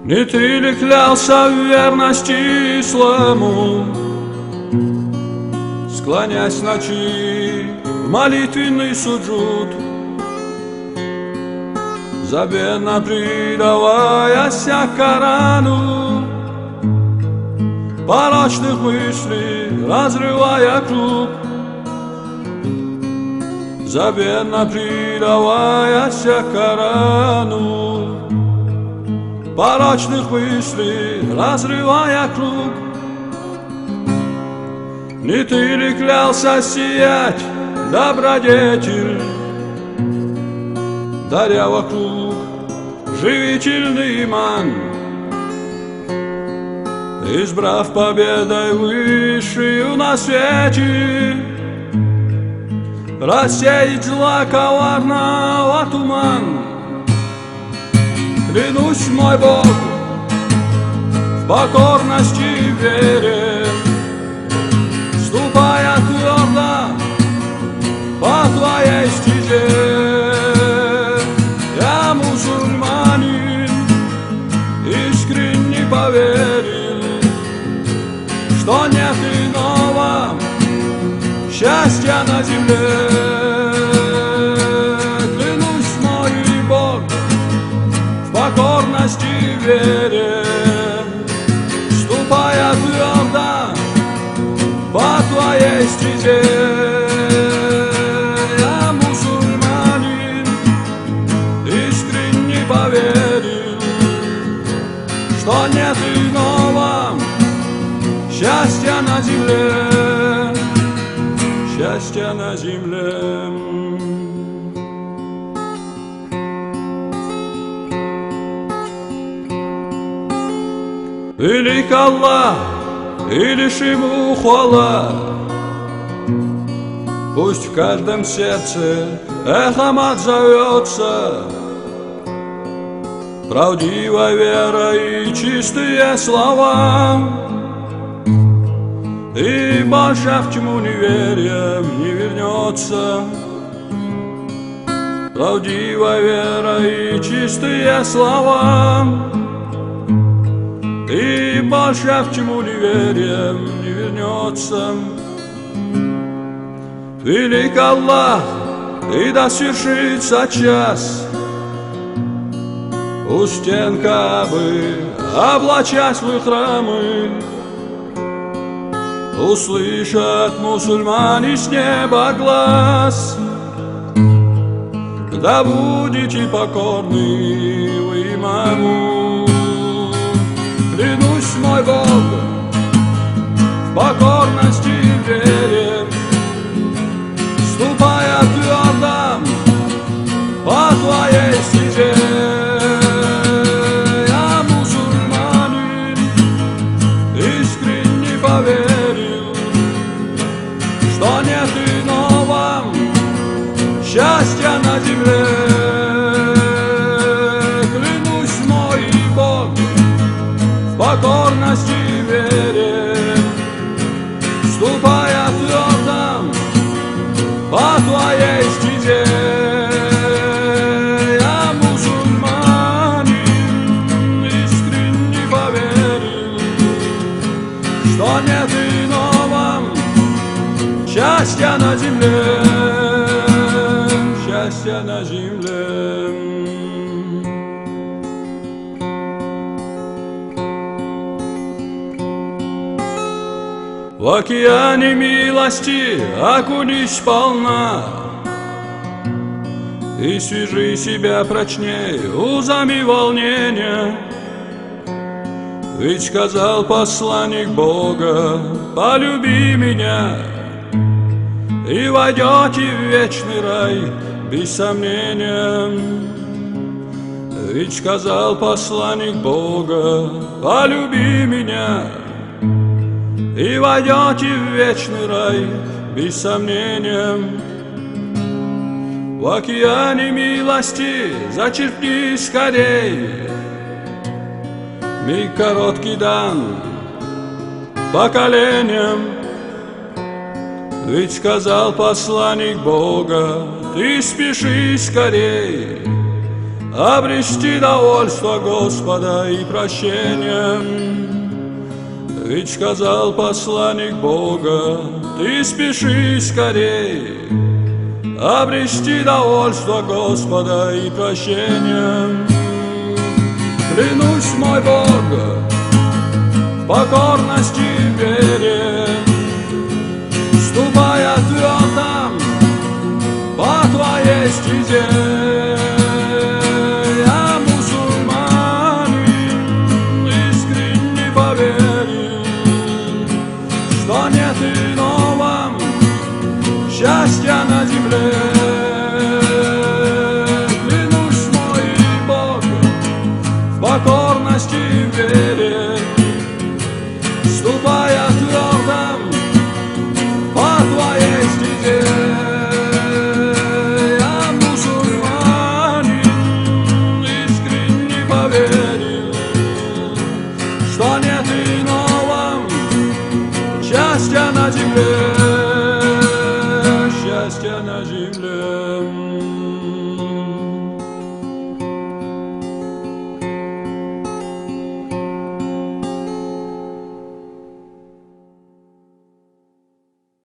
Не ты ли клялся в верности исламу, склонясь в ночи в молитвенный суджуд, забвенно предаваясь Корану, порочных мыслей разрывая круг, забвенно предаваясь Корану, порочных мыслей разрывая круг. Не ты ли клялся сиять, добродетель, даря вокруг живительный иман, избрав победой высшую на свете, рассеять зла коварного туман. Клянусь, мой Бог, в покорности и вере, ступая твердо по твоей стезе. Я мусульманин, искренне поверил, что нет иного счастья на земле. Клянусь, мой Бог, в покорности и вере, ступая твердо по твоей стезе. Я мусульманин, искренне поверил, что нет иного счастья на земле, счастья на земле. Велик Аллах, и лишь Ему хвала, пусть в каждом сердце эхом отзовется правдивая вера и чистые слова, и больше в тьму неверием не вернется. Правдивая вера и чистые слова, и больше в тьму неверием не вернется. Велик Аллах, и да свершится час, у стен Каабы, облачась в храмы, услышат мусульмане с неба глас: да будете покорны вы имаму. Клянусь, мой Бог, в покорности и вере, ступая твердо по твоей стезе. Я мусульманин, искренне поверил, что нет иного счастья на земле. Клянусь, мой Бог, в покорности и вере, ступая твердо по твоей стезе. Я мусульманин, искренне поверил, что нет иного счастья на земле, счастья на земле. В океане милости окунись сполна и свяжи себя прочней узами волнения. Ведь сказал посланник Бога: полюби меня, и войдете в вечный рай без сомнения. Ведь сказал посланник Бога: полюби меня, и войдете в вечный рай без сомнения. В океане милости зачерпни скорей, миг короткий дан, поколениям. Ведь сказал посланник Бога: ты спеши скорей обрести довольство Господа и прощение. Ведь сказал посланник Бога: ты спеши скорей обрести довольство Господа и прощение. Клянусь, мой Бог, в покорности и вере, ступая твердо по твоей стезе. Я мусульманин, искренне поверен, что нет иного счастья на земле.